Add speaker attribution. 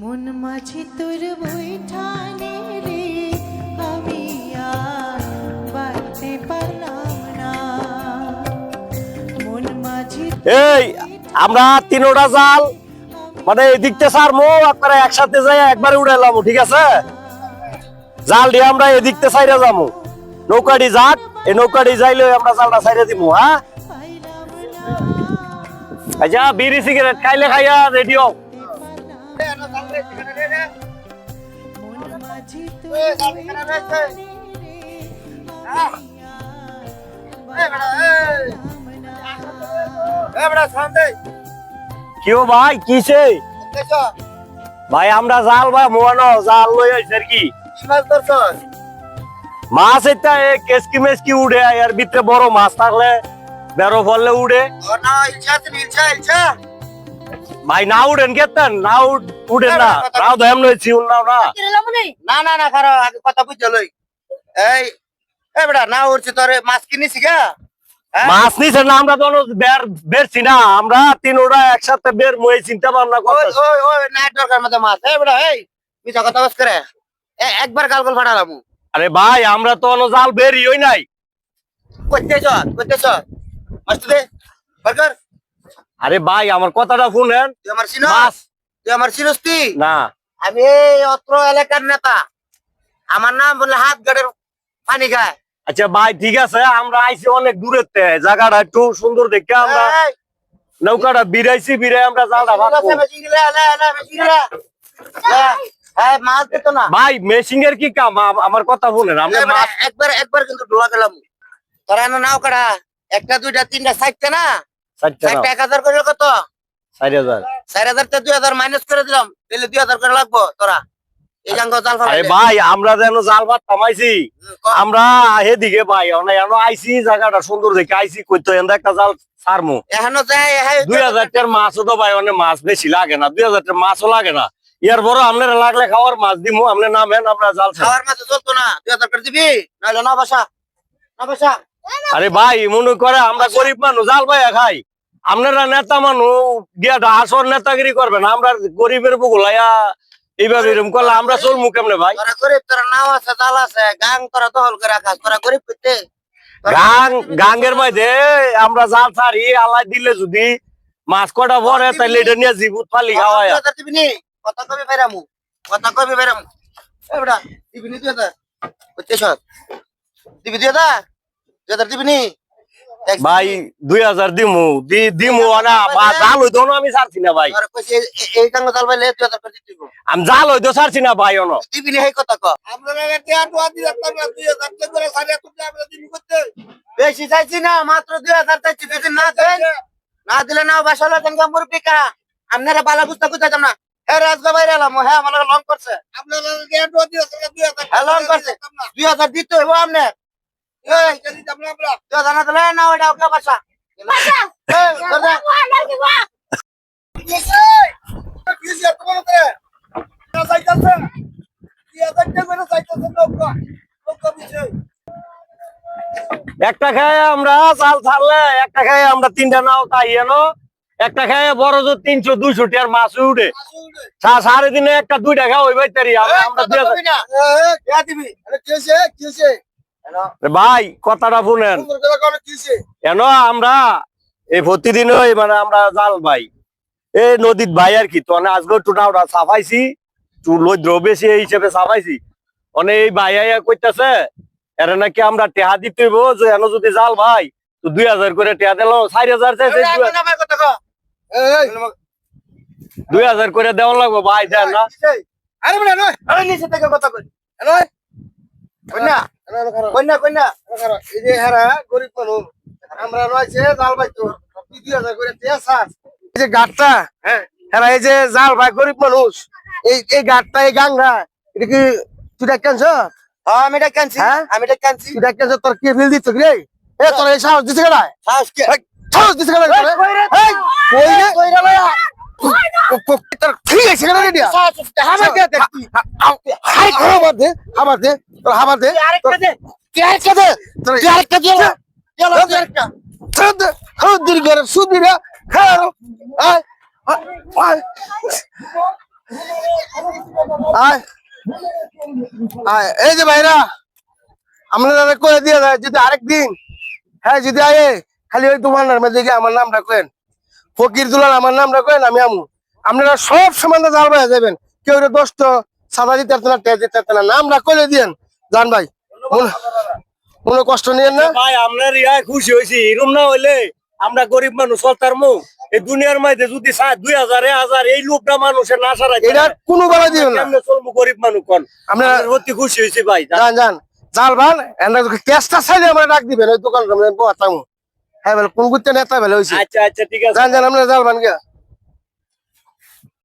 Speaker 1: মন মাঝে তোর বৈঠানে রে আমি আর বাড়তে পারলাম না। মন মাঝে
Speaker 2: এই আমরা তিনোটা জাল মানে এদিকতে সারমো আপনারা একসাথে যাই একবারে উড়াইলাম, ঠিক আছে? জাল দিয়ে আমরা এদিকতে সাইরা যাবো, নৌকাটি যাক, এই নৌকাটি যাইলে আমরা জালটা সাইরা দিব। হ্যাঁ আচ্ছা, বিড়ি সিগারেট খাইলে খাইয়া রেডি হও।
Speaker 1: মন মাঝে তোর বৈঠানে রে
Speaker 2: কিও ভাই কিসে ভাই? আমরা জাল ভাই মোয়ানো জাল লই আইছি আর কি মাছ, এটা কেসকি মেসকি উড়ে, এর ভিতরে বড় মাছ থাকলে বেরো ফললে উড়ে। ভাই না উড়েন কেতেন, না উড়েন না, নাও তো এমন চিউল নাও না।
Speaker 3: না না না খারাপ আগে কথা বুঝে লই। এই এই বেটা না উড়ছি তোরে মাছ কিনিছি গা।
Speaker 2: মাছ নিছে না, আমরা তো বেরছি না, আমরা তিনোটা একসাথে বের মই চিন্তা ভাবনা
Speaker 3: ওই
Speaker 2: করতেছি।
Speaker 3: ওই ওই নাইট দরকার মতো মাছ। এই বেটা এই মিছা কথা বাস করে একবার গালগল ফাটালাম।
Speaker 2: আরে ভাই আমরা তো জাল বেরই হই নাই।
Speaker 3: কইতেছ মাছ দে বার্গার।
Speaker 2: আরে ভাই আমার কথাটা শুনেন।
Speaker 3: তুই আমার চিনো?
Speaker 2: মাছ
Speaker 3: তুই আমার চিনস তুই?
Speaker 2: না,
Speaker 3: আমি এই অত্র এলাকার নেতা, আমার নাম বললে হাত গাড়ের পানি খায়।
Speaker 2: আচ্ছা ভাই ঠিক আছে, আমরা আইছি অনেক দূরের থেকে, জায়গাটা একটু সুন্দর দেখে আমরা
Speaker 3: এই,
Speaker 2: নৌকাটা বিরাইছি, বিরাই আমরা জালটা ভাববো।
Speaker 3: হ্যাঁ মাছ দিত না
Speaker 2: ভাই মেশিং এর কি কাম? আমার কথা শুনেন, আমরা মাছ
Speaker 3: একবার একবার কিন্তু ডোলা গেলাম। তোরা নাও কাটা একটা দুইটা তিনটা সাইটটা না,
Speaker 2: চারটা নাও,
Speaker 3: 1000 করে কত?
Speaker 2: 4000।
Speaker 3: 4000 তে 2000 মাইনাস করে দিলাম, তাহলে 2000 করে লাগবো। তোরা এই জাঙ্গ জাল
Speaker 2: আরে
Speaker 3: ফালাইলে
Speaker 2: ভাই আমরা যেন জাল ভাত থামাইছি, আমরা হেদিকে ভাই আইসি, জায়গাটা সুন্দর দেখে আইসি, কইতো এন্দা একটা জাল ছাড়মু।
Speaker 3: এখনো যায়
Speaker 2: 2000 টাকার মাছও তো ভাই অনেক মাছ বেশি লাগে না, 2000 টাকার মাছও লাগে না। ইয়ার বড় আপনারা লাগলে খাওয়ার মাছ দিমু, আপনি নামেন আমরা জাল ছাড়বো।
Speaker 3: খাওয়ার মাছ চলতো না, 2000 করে দিবি নাহলে না বাসা না বাসা।
Speaker 2: আরে ভাই মনে করে আমরা গরিব মানুষ জাল ভাইয়া খাই, আপনারা নেতা মানুষ গিয়া আসর নেতাগিরি করবেন, আমরা গরিবের বুকুলাইয়া এইভাবে এরকম করলে আমরা চলমু কেমনে ভাই?
Speaker 3: তোরা গরিব, তোরা নাও আছে জাল আছে গাং, তোরা দখল করে রাখাস। তোরা গরিব পেতে
Speaker 2: গাঙ্গের মধ্যে আমরা জাল ছাড়ি, আল্লাহ দিলে যদি মাছ কটা পরে তাহলে এটা নিয়ে জীবুত ফালি খাওয়ায়।
Speaker 3: 2000 দিবি নি? কথা কবি বাইরামু, কথা কবি বাইরামু। এ বেটা দিবি নি 2000? কইতেছ দিবি 2000 দিবি নি?
Speaker 2: ভাই 2000 দিমু না, জাল হইতো না, আমি ছাড়ছি না ভাই,
Speaker 3: তোরা কইছে এই জাঙ্গ জাল বাইলে 2000 করে দিতে দিব।
Speaker 2: আমি জাল হইতো ছাড়ছি না ভাই।
Speaker 3: দিবি নি এই কথা ক। আমরা টিয়া টুয়া দিলাম, তোমরা 2000 করে সাড়ে তুমি আমরা দিবি করতে। বেশি চাইছি না, মাত্র 2000 চাইছি। যদি না দেন, না দিলে না বাসালো জাঙ্গা মুরবি কা। আপনারা বালা বুঝতে কইতাম না। হ্যাঁ রাজগা বাইরে এলাম, হ্যাঁ আমার লং করছে। আপনারা টিয়া টুয়া দিও 2000। হ্যাঁ লং করছে 2000 দিতে হইব আমনে। এই যদি আমরা 2000 না দিলে না ওইটা ওকে বাসা বাসা। এই করদা
Speaker 2: একটা খায় আমরা জাল ছাড়লে, একটা খায় আমরা 3টা নাও তাই এনো, একটা খায় বড় জোর 300 200 টাকার মাছ উঠে, সাড়ে দিনে একটা 2টা খাওয়া ওই বাইতারি আমরা 2000। ভাই কথাটা শুনেন, কেন আমরা এই প্রতিদিন মানে আমরা জাল ভাই এই নদীত ভাই আর কি, তো আজকে একটু নাওটা সাফাইছি, একটু লদ্র বেশি এই হিসেবে সাফাইছি। অনেক এই ভাই আইয়া কইতাছে এর নাকি আমরা টেহা দিতে হইব, যে এনো যদি জাল ভাই তো 2000 করে টেহা দিল, 4000 চাইছে 2000 করে দেওয়া লাগবো ভাই, দেন না?
Speaker 3: আরে বড় নয়, আরে নিচে থেকে কথা কই। নয় কন্যা কন্যা কন্যা এই যে হারা গরিব মানুষ, আমরা রয়েছে জাল ভাই তো 2000 করে তেসাস। এই যে গাটটা, হ্যাঁ হারা এই যে জাল ভাই গরিব মানুষ, এই গাটটা এই গাঙ্গা এটা কি তুই দেখছস? হ্যাঁ আমি দেখছি, আমি দেখছি। তুই দেখছস তোর কি বিল দিছ রে? এ তোর এই সাহস দিছ কেডা? সাহস কি? সাহস দিছ কেডা? এই কই রে কই রে লয়া তোর ঠিক আছে কেন রে দিয়া? হামার দে দেখি হাই হামার দে তোর হামার দে আরেকটা দে কি আরেকটা দে তোর আরেকটা দে চলো আরেকটা ছদ ছদ দিল করে সুদি রে খাও আয় আয় আয় আয় এই যে ভাইরা আমরা করে দিয়ে যায় যদি আরেকদিন হ্যাঁ যদি আয়ে খালি ওই দোকানের মধ্যে গিয়ে আমার নামটা কেন ফকির দুলাল আমার নামটা কেন আমি আমু আপনারা সব সমান জাল ভাই যাবেন কেউ দোস্ত সাদা দিতে পারতেন না টেজ দিতে পারতেন না নামটা করে দিয়েন জান ভাই কোনো কষ্ট নিয়েন না
Speaker 2: ভাই আপনার ইয়া খুশি হয়েছি এরকম না হইলে আমরা গরিব মানুষ চলতার মুখ এই দুনিয়ার মধ্যে যদি 2000 1000 এই লোকটা মানুষের না সারা
Speaker 3: এটা কোনো বেলা দিও না
Speaker 2: কেমনে চলবো গরিব মানুষ কোন
Speaker 3: আমরা
Speaker 2: অতি খুশি হয়েছি ভাই
Speaker 3: যান যান জাল ভান এন্ড কেসটা চাইলে আমরা ডাক দিবেন ওই দোকান আমরা বসামু হ্যাঁ বলে কোন গুতে নেতা বলে হইছে
Speaker 2: আচ্ছা আচ্ছা ঠিক আছে
Speaker 3: যান যান আমরা জাল ভান গিয়া